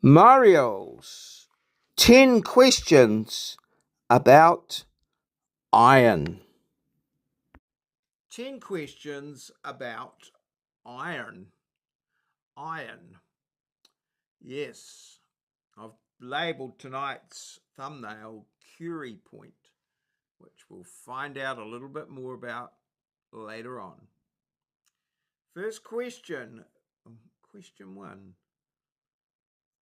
Mario's 10 questions about iron. 10 questions about iron. Iron. Yes, I've labelled tonight's thumbnail Curie Point, which we'll find out a little bit more about later on. First question, question 1.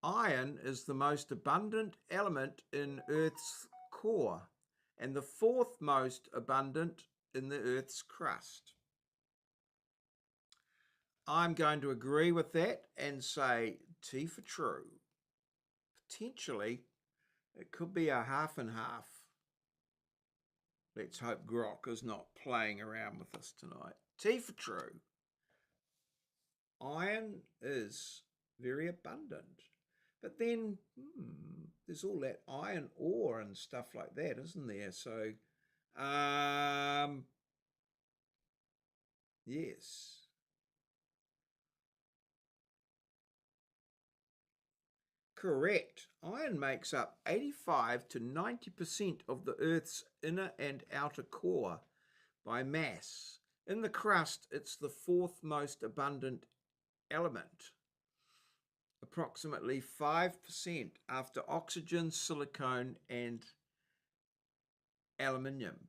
Iron is the most abundant element in Earth's core and the fourth most abundant in the Earth's crust. I'm going to agree with that and say T for true. Potentially, it could be a half and half. Let's hope Grok is not playing around with us tonight. T for true. Iron is very abundant. But then there's all that iron ore and stuff like that, isn't there? So, yes. Correct. Iron makes up 85 to 90% of the Earth's inner and outer core by mass. In the crust, it's the fourth most abundant element, approximately 5% after oxygen, silicon, and aluminium.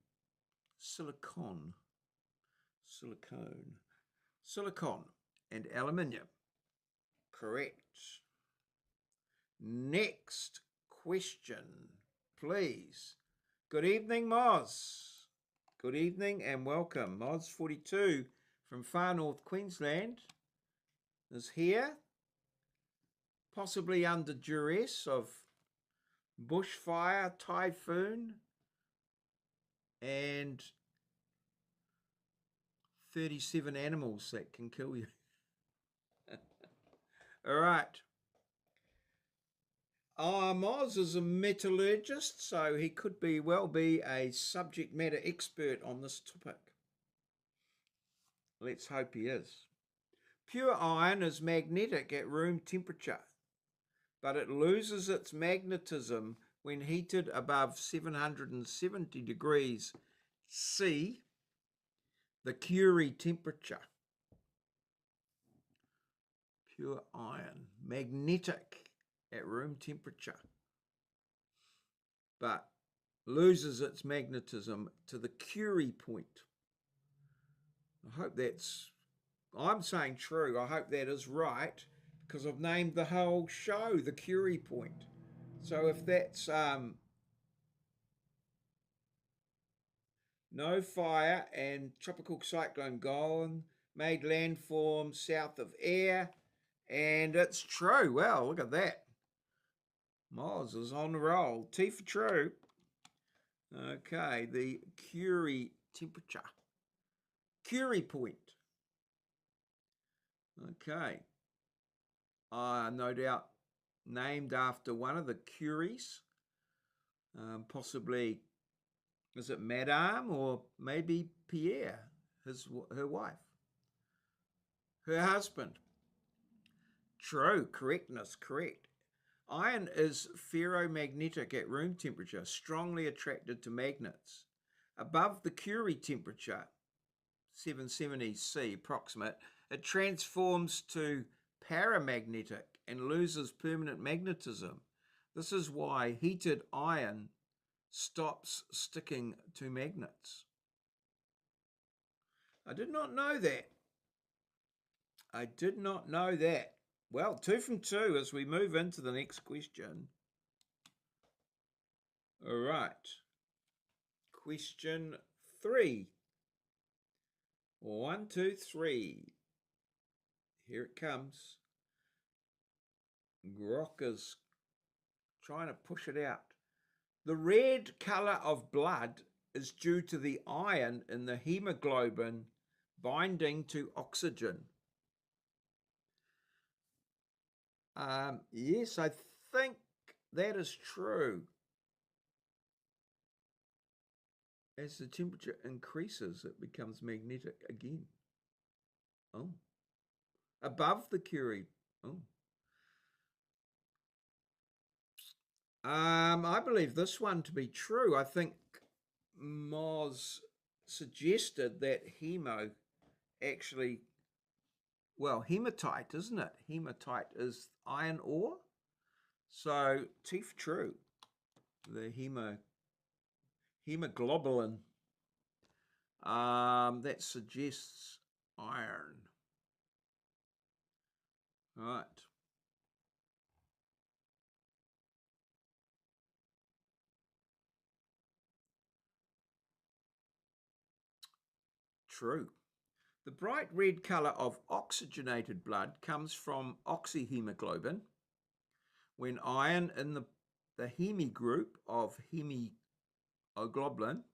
Silicon and aluminium. Correct. Next question, please. Good evening, Moz. Good evening and welcome. Moz42 from far north Queensland is here, possibly under duress of bushfire, typhoon, and 37 animals that can kill you. All right. Moz is a metallurgist, so he could well be a subject matter expert on this topic. Let's hope he is. Pure iron is magnetic at room temperature, but it loses its magnetism when heated above 770 degrees C, the Curie temperature. Pure iron, magnetic at room temperature, but loses its magnetism to the Curie point. I hope I'm saying true. I hope that is right because I've named the whole show the Curie point. So if that's no fire and tropical cyclone Golan made landform south of air, and it's true. Well, look at that. Moz is on the roll. T for true. Okay, the Curie temperature. Curie point. Okay. No doubt named after one of the Curies. Possibly, is it Madame or maybe Pierre, her wife? Her husband. True, correctness, correct. Iron is ferromagnetic at room temperature, strongly attracted to magnets. Above the Curie temperature, 770 C approximate, it transforms to paramagnetic and loses permanent magnetism. This is why heated iron stops sticking to magnets. I did not know that. I did not know that. Well, 2 from 2 as we move into the next question. All right. Question 3. 1, 2, 3. Here it comes. Grok is trying to push it out. The red colour of blood is due to the iron in the hemoglobin binding to oxygen. Yes, I think that is true. As the temperature increases, it becomes magnetic again. Oh. Above the Curie. Oh. I believe this one to be true. I think Moz suggested that hemo actually, well, hematite, isn't it? Hematite is iron ore. So, teeth true. The hemoglobin that suggests iron. Right. True. The bright red colour of oxygenated blood comes from oxyhemoglobin, when iron in the heme group of hemoglobin,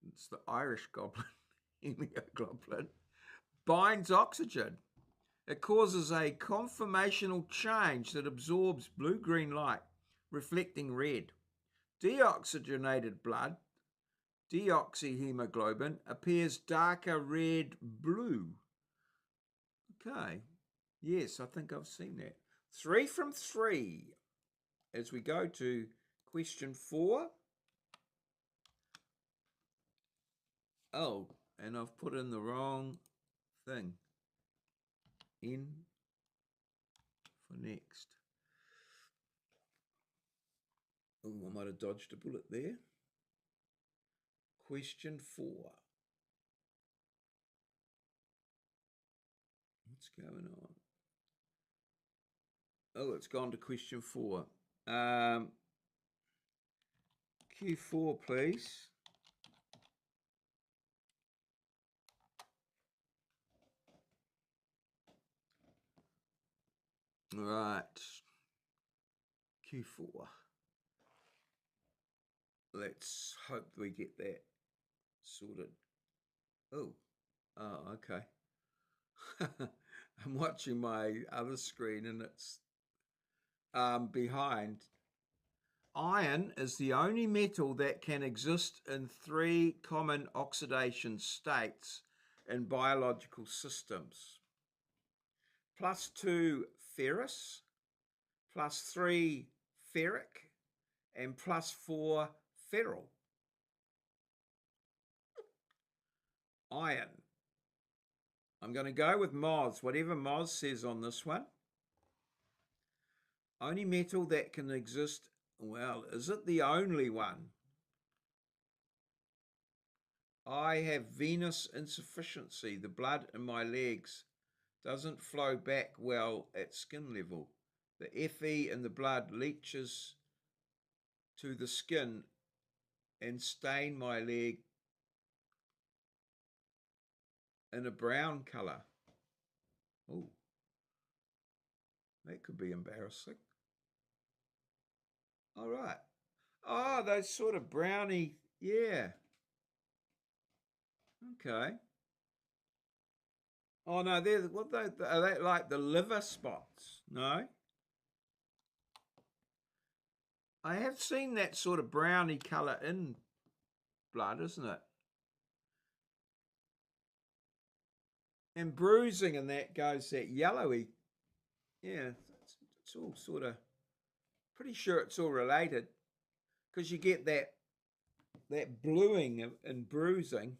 it's the Irish goblin, hemoglobin, binds oxygen. It causes a conformational change that absorbs blue-green light, reflecting red. Deoxygenated blood, deoxyhemoglobin, appears darker red-blue. Okay, yes, I think I've seen that. 3 from 3. As we go to question 4. Oh, and I've put in the wrong thing. N for next. Oh, I might have dodged a bullet there. Question 4. What's going on? Oh, it's gone to question 4. Q4, please. Right. Q4. Let's hope we get that sorted. Oh, okay. I'm watching my other screen and it's behind. Iron is the only metal that can exist in 3 common oxidation states in biological systems. +2 ferrous, +3 ferric, and +4 ferrule. Iron. I'm going to go with Moz, whatever Moz says on this one. Only metal that can exist, well, is it the only one? I have venous insufficiency. The blood in my legs doesn't flow back well at skin level. The Fe in the blood leaches to the skin and stain my leg in a brown colour. Oh, that could be embarrassing. All right. Oh, those sort of browny, yeah. Okay. Oh no, they're what they are they like the liver spots? No. I have seen that sort of browny colour in blood, isn't it? And bruising and that goes that yellowy. Yeah, it's all sort of pretty sure it's all related because you get that bluing and bruising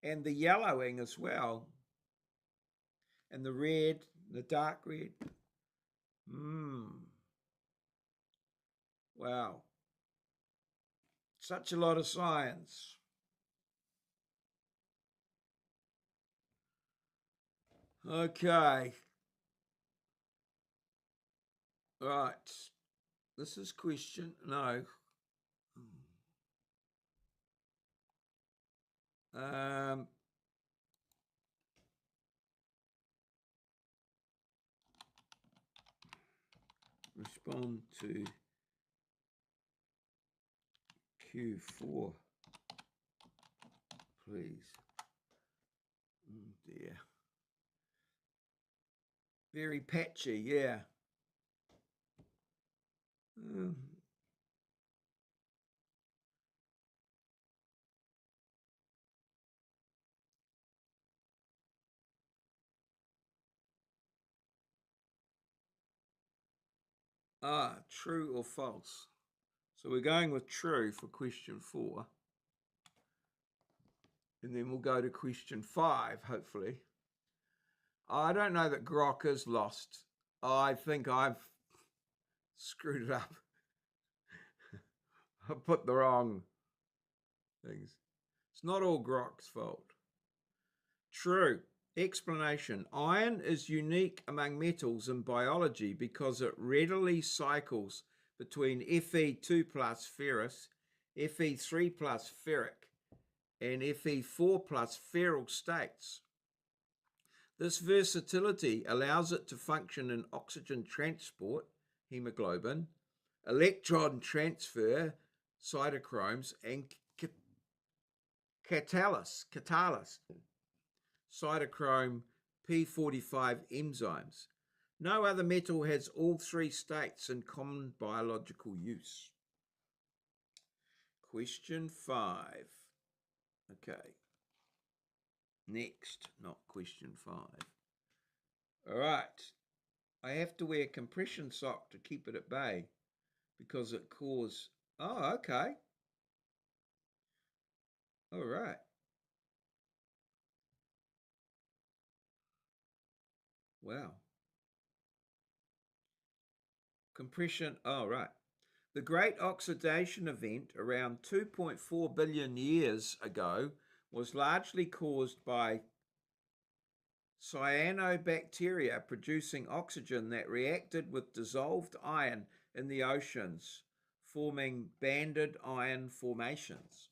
and the yellowing as well. And the red, the dark red. Wow. Such a lot of science. Okay. Right. This is question. No. Respond to Q4, please. Oh dear. Very patchy, yeah. Um, True or false? So we're going with true for question 4. And then we'll go to question 5, hopefully. I don't know that grok is lost. I think I've screwed it up. I put the wrong things. It's not all grok's fault. True. Explanation. Iron is unique among metals in biology because it readily cycles between Fe2 plus ferrous, Fe3 plus ferric, and Fe4 plus feral states. This versatility allows it to function in oxygen transport, hemoglobin, electron transfer, cytochromes, and catalyst, cytochrome P45 enzymes. No other metal has all 3 states in common biological use. Question 5. Okay. Next, not question 5. All right. I have to wear compression sock to keep it at bay because it causes... Oh, okay. All right. Wow. Compression, oh, right. The Great Oxidation Event around 2.4 billion years ago was largely caused by cyanobacteria producing oxygen that reacted with dissolved iron in the oceans, forming banded iron formations.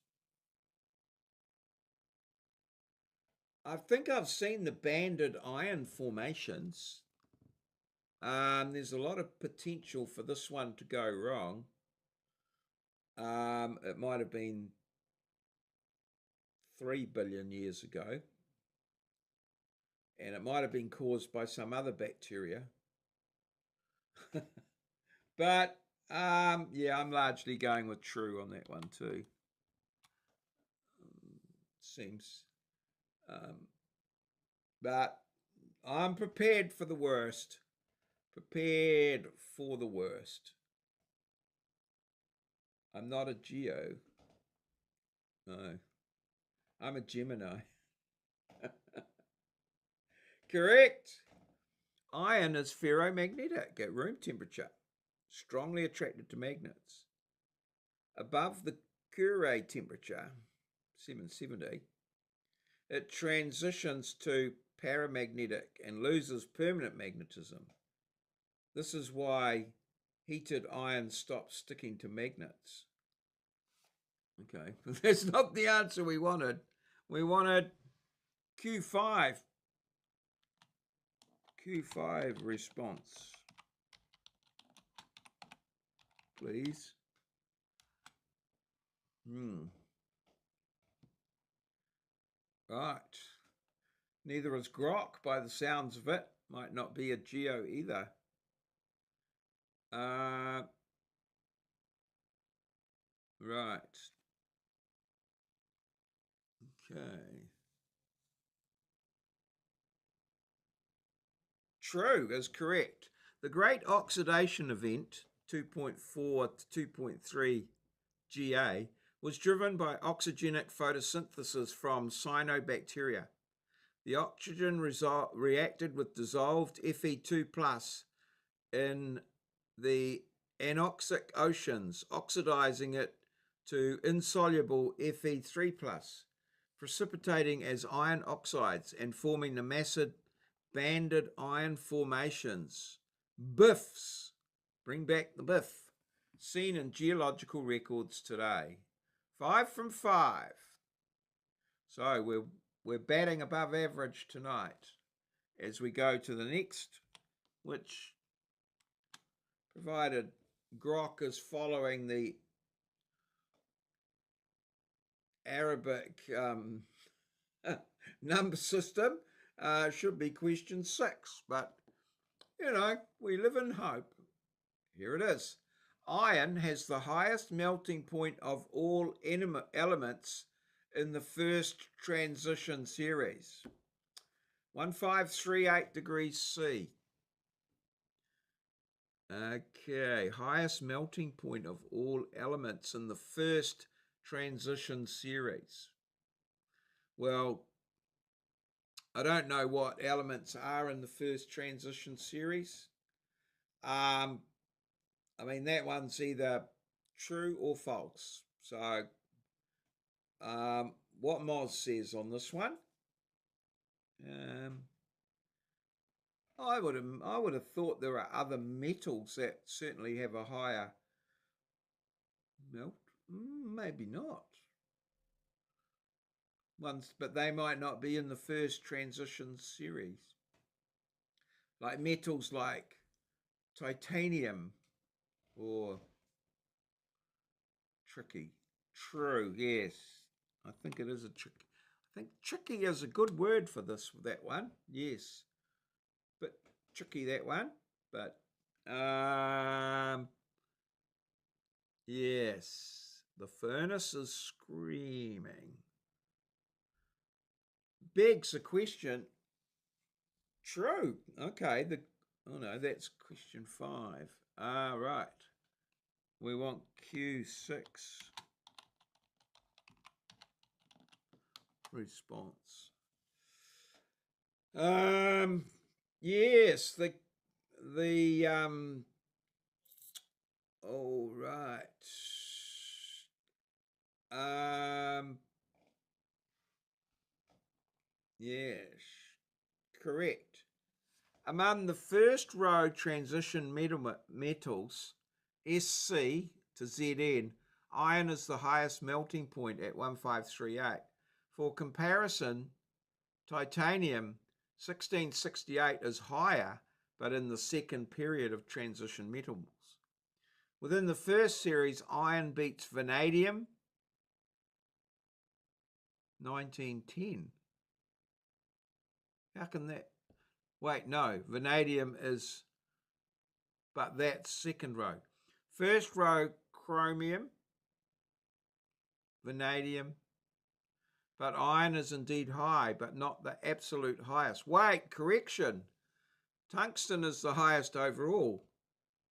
I think I've seen the banded iron formations. There's a lot of potential for this one to go wrong. It might have been 3 billion years ago. And it might have been caused by some other bacteria. But, yeah, I'm largely going with true on that one too. Seems. But I'm prepared for the worst. Prepared for the worst. I'm not a Geo. No. I'm a Gemini. Correct. Iron is ferromagnetic at room temperature, strongly attracted to magnets. Above the Curie temperature, 770, it transitions to paramagnetic and loses permanent magnetism. This is why heated iron stops sticking to magnets. Okay, that's not the answer we wanted. We wanted Q5. Q5 response, please. Right. Neither is grok by the sounds of it. Might not be a geo either. Right. Okay. True is correct. The Great Oxidation Event, 2.4 to 2.3 GA, was driven by oxygenic photosynthesis from cyanobacteria. The oxygen reacted with dissolved Fe2 plus in the anoxic oceans, oxidizing it to insoluble Fe3 plus, precipitating as iron oxides and forming the massive banded iron formations, BIFs, bring back the BIF, seen in geological records today. 5 from 5. So we're batting above average tonight as we go to the next, which, provided grok is following the Arabic number system, should be question 6. But, you know, we live in hope. Here it is. Iron has the highest melting point of all elements in the first transition series, 1538 degrees C. Okay, highest melting point of all elements in the first transition series. Well, I don't know what elements are in the first transition series. I mean, that one's either true or false. So, what Moz says on this one, I would have thought there are other metals that certainly have a higher melt. Maybe not. Ones, but they might not be in the first transition series. Like metals like titanium or tricky. True, yes. I think it is a tricky. I think tricky is a good word for that one. Yes. But tricky that one. But yes. The furnace is screaming. Begs the question. True. Okay. Oh no, that's question 5. Right. We want Q6 response. Yes, all right. Yes, correct. Among the first row transition metals, SC to Zn, iron is the highest melting point at 1538. For comparison, titanium 1668 is higher, but in the second period of transition metals. Within the first series, iron beats vanadium 1910. How can that? Wait, no, vanadium is, but that's second row. First row, chromium, vanadium, but iron is indeed high, but not the absolute highest. Wait, correction. Tungsten is the highest overall,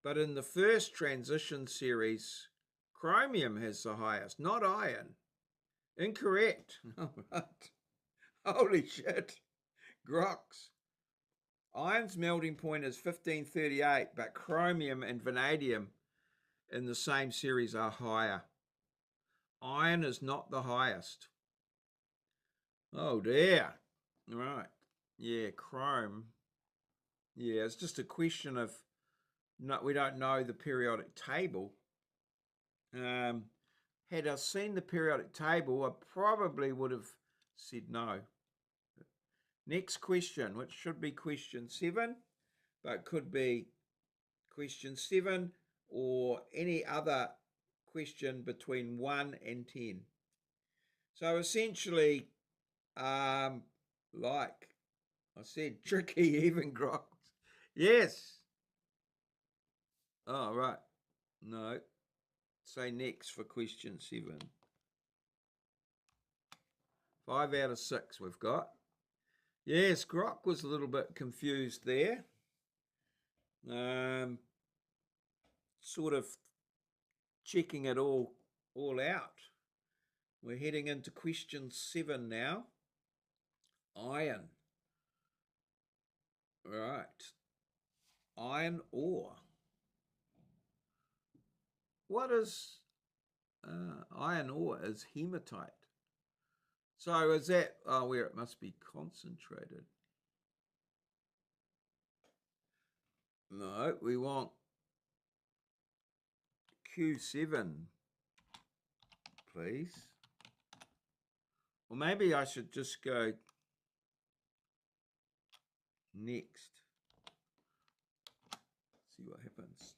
but in the first transition series, chromium has the highest, not iron. Incorrect. All right. Holy shit. Grox. Iron's melting point is 1538, but chromium and vanadium in the same series are higher. Iron is not the highest. Oh dear. Right. Yeah, chrome. Yeah, it's just a question of we don't know the periodic table. Had I seen the periodic table, I probably would have said no. Next question, which should be question 7, but could be question 7 or any other question between 1 and 10. So essentially, like I said, tricky even grox. Yes. Oh, right. No. Say next for question 7. 5 out of 6 we've got. Yes, Grok was a little bit confused there. Sort of checking it all out. We're heading into question 7 now. Iron. Right. Iron ore. What is iron ore? Is hematite. So is that where it must be concentrated? No, we want Q7, please. Or maybe I should just go next. See what happens.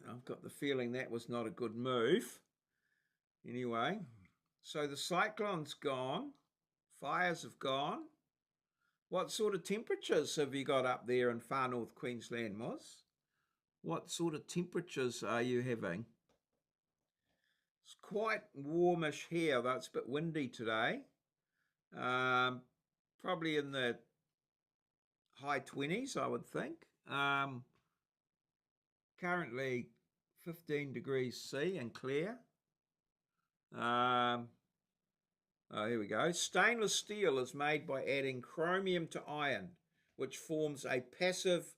I've got the feeling that was not a good move. Anyway, so the cyclone's gone. Fires have gone. What sort of temperatures have you got up there in far north Queensland, Moz? What sort of temperatures are you having? It's quite warmish here, though it's a bit windy today. Probably in the high 20s, I would think. Um, Currently 15 degrees C and clear. Oh, here we go. Stainless steel is made by adding chromium to iron, which forms a passive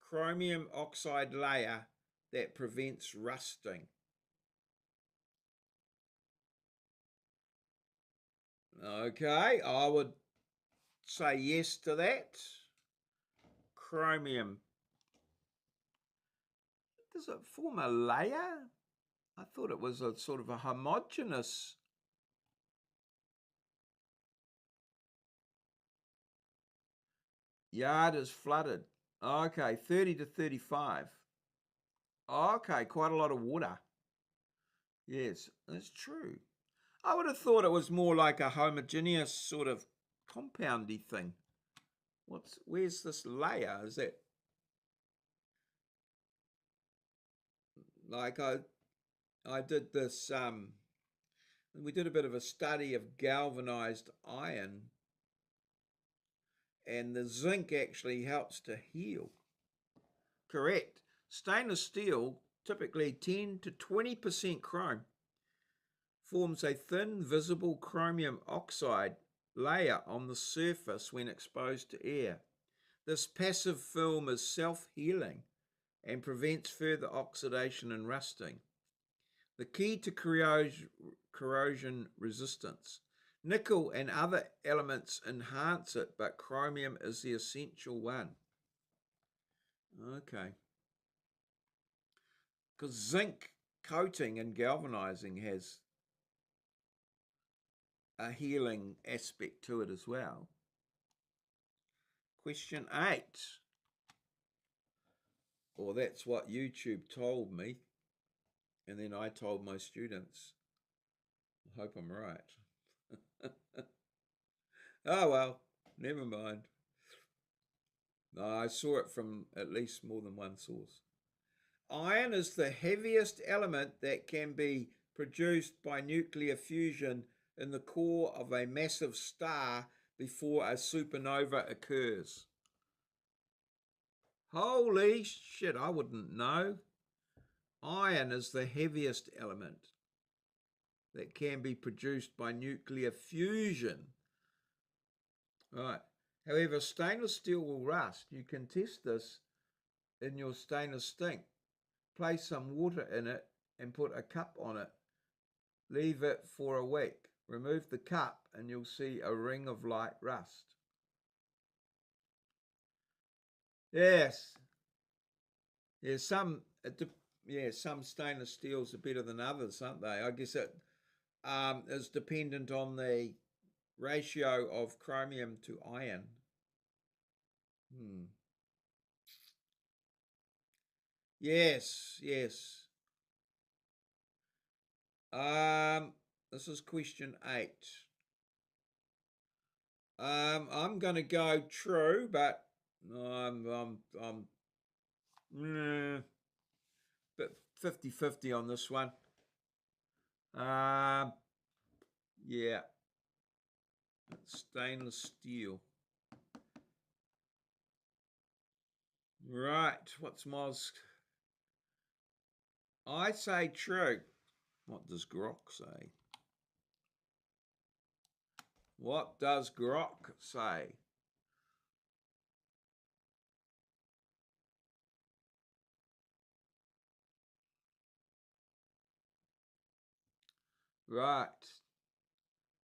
chromium oxide layer that prevents rusting. Okay, I would say yes to that. Chromium. Does it form a layer? I thought it was a sort of a homogeneous. Yard is flooded. Okay, 30 to 35. Okay, quite a lot of water. Yes, that's true. I would have thought it was more like a homogeneous sort of compoundy thing. Where's this layer? Is that like I did this we did a bit of a study of galvanized iron, and the zinc actually helps to heal. Correct. Stainless steel, typically 10 to 20% chrome, forms a thin, visible chromium oxide layer on the surface when exposed to air. This passive film is self-healing and prevents further oxidation and rusting. The key to corrosion resistance. Nickel and other elements enhance it, but chromium is the essential one. Okay. Because zinc coating and galvanizing has a healing aspect to it as well. Question 8. Or that's what YouTube told me. And then I told my students. I hope I'm right. Oh well, never mind. No, I saw it from at least more than one source. Iron is the heaviest element that can be produced by nuclear fusion in the core of a massive star before a supernova occurs. Holy shit, I wouldn't know. Iron is the heaviest element that can be produced by nuclear fusion. Right. However, stainless steel will rust. You can test this in your stainless stink. Place some water in it and put a cup on it. Leave it for a week. Remove the cup and you'll see a ring of light rust. Yes. Some stainless steels are better than others, aren't they? I guess it is dependent on the ratio of chromium to iron. Yes. This is question 8. I'm going to go true, but I'm bit 50-50 on this one. Yeah, it's stainless steel. Right, what's Moz? I say true. What does Grok say? What does Grok say? Right.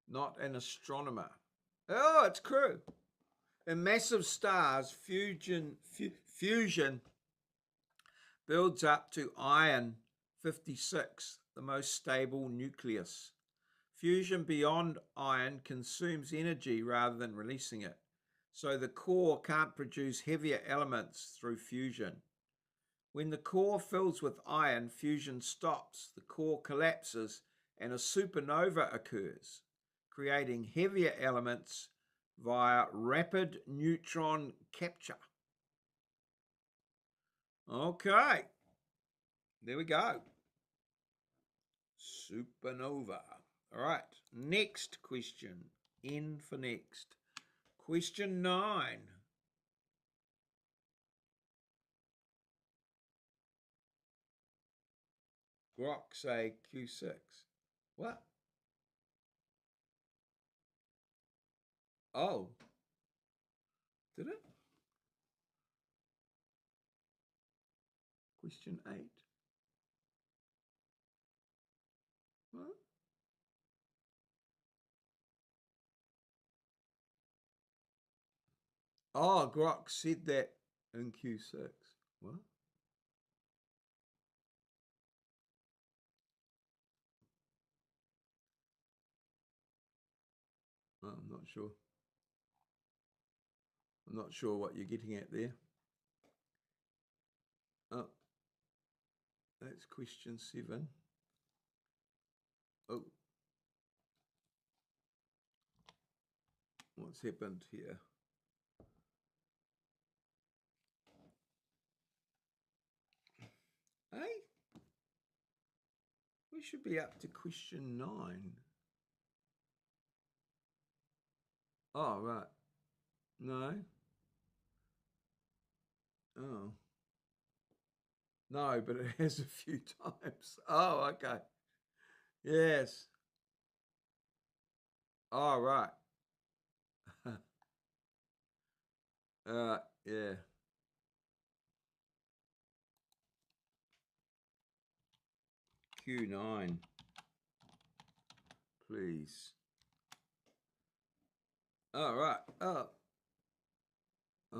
Not an astronomer. Oh, it's true. In massive stars, fusion builds up to iron 56, the most stable nucleus. Fusion beyond iron consumes energy rather than releasing it, so the core can't produce heavier elements through fusion. When the core fills with iron, fusion stops, the core collapses, and a supernova occurs, creating heavier elements via rapid neutron capture. Okay, there we go. Supernova. All right, next question. N for next. Question 9. Grok say Q6. What? Oh, did it? Question 8. What? Oh, Grok said that in Q6. What? Oh, I'm not sure. I'm not sure what you're getting at there. Oh, that's question 7. Oh, what's happened here? Hey, we should be up to question 9. Oh, right. No. Oh. No, but it has a few times. Oh, okay. Yes. Oh, right. Yeah. Q9, please. All right. Oh,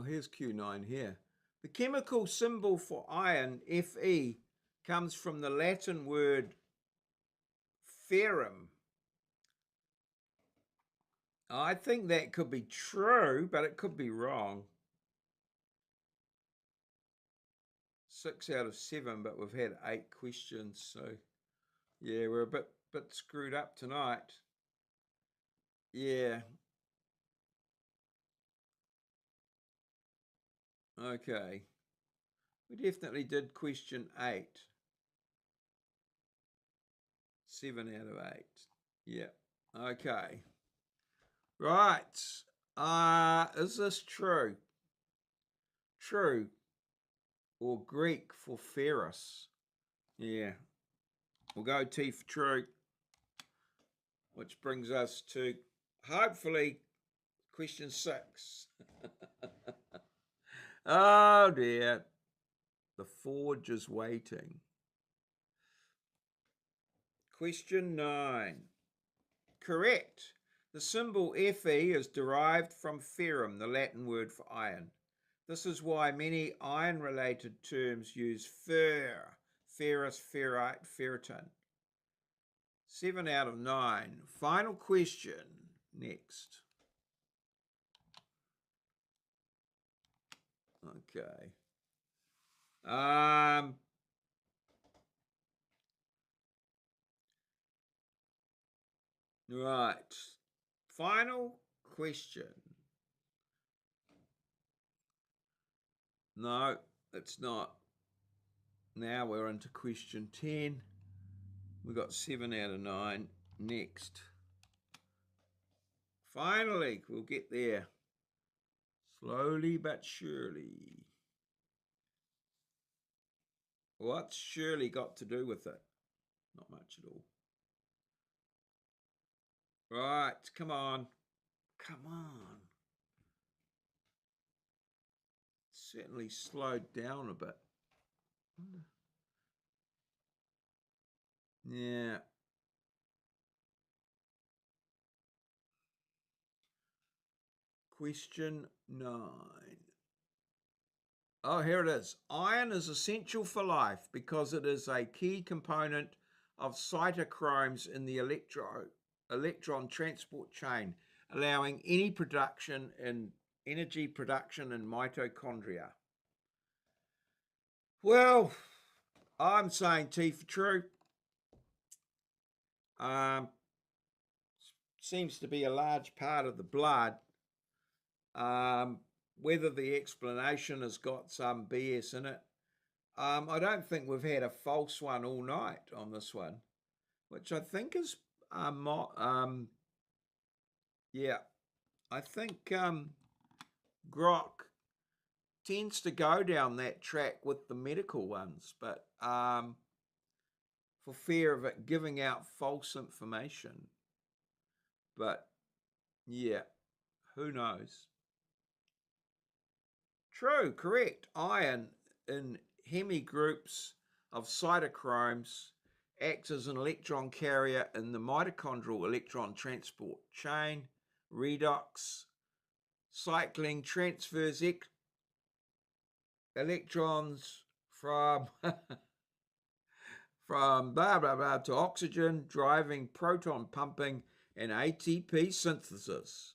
here's Q9 here. The chemical symbol for iron, Fe, comes from the Latin word ferrum. I think that could be true, but it could be wrong. 6 out of 7, but we've had 8 questions, so yeah, we're a bit screwed up tonight. Yeah. Okay. We definitely did question 8. 7 out of 8. Yeah. Okay. Right. Is this true? True. Or Greek for ferrous? Yeah. We'll go T for true. Which brings us to, hopefully, question 6. Oh dear. The forge is waiting. Question 9. Correct. The symbol Fe is derived from ferrum, the Latin word for iron. This is why many iron-related terms use ferrous, ferrite, ferritin. 7 out of 9. Final question. Next. Okay. Right. Final question. No, it's not. Now we're into question 10. We got 7 out of 9. Next. Finally, we'll get there. Slowly but surely. What's surely got to do with it? Not much at all. Right, come on. Come on. Certainly slowed down a bit. Yeah. Question 9. Oh, here it is. Iron is essential for life because it is a key component of cytochromes in the electron transport chain, allowing energy production in mitochondria. Well, I'm saying T for true. Seems to be a large part of the blood. Whether the explanation has got some BS in it, I don't think we've had a false one all night on this one, which I think is, yeah, I think Grok tends to go down that track with the medical ones, but for for fear of it giving out false information. But yeah, who knows? True, correct. Iron in hemi groups of cytochromes acts as an electron carrier in the mitochondrial electron transport chain. Redox cycling transfers electrons from from blah blah blah to oxygen, driving proton pumping and ATP synthesis.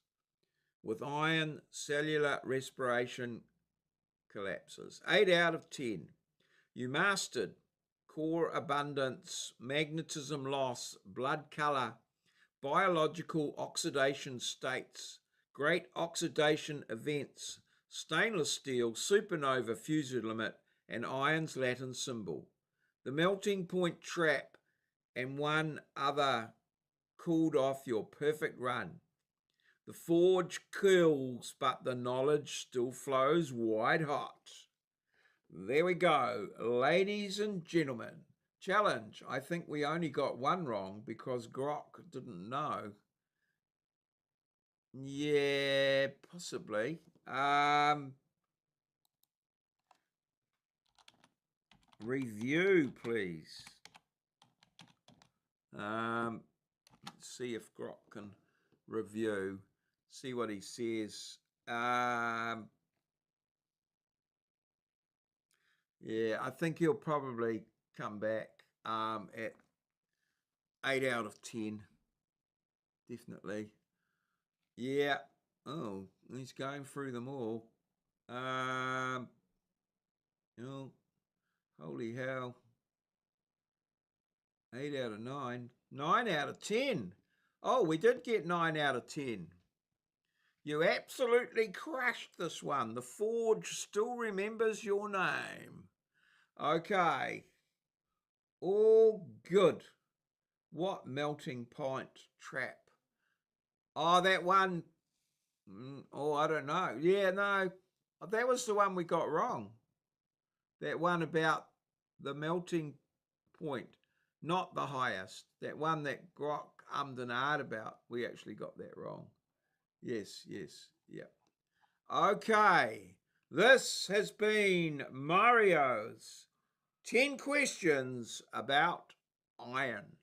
With iron, cellular respiration collapses. 8 out of 10. You mastered core abundance, magnetism loss, blood color, biological oxidation states, great oxidation events, stainless steel, supernova fusion limit, and iron's Latin symbol. The melting point trap and one other cooled off your perfect run. The forge kills, but the knowledge still flows white hot. There we go, ladies and gentlemen. Challenge. I think we only got one wrong because Grok didn't know. Yeah, possibly. Review, please. Let's see if Grok can review. See what he says. Yeah, I think he'll probably come back at 8 out of 10. Definitely. Yeah. Oh, he's going through them all. Oh, holy hell. 8 out of 9. 9 out of 10. Oh, we did get 9 out of 10. You absolutely crushed this one. The Forge still remembers your name. Okay. All good. What melting point trap? Oh, that one. Oh, I don't know. Yeah, no. That was the one we got wrong. That one about the melting point, not the highest. That one that Grok ummed and ahed about, we actually got that wrong. Yes, yeah. Okay, this has been Mario's 10 questions about iron.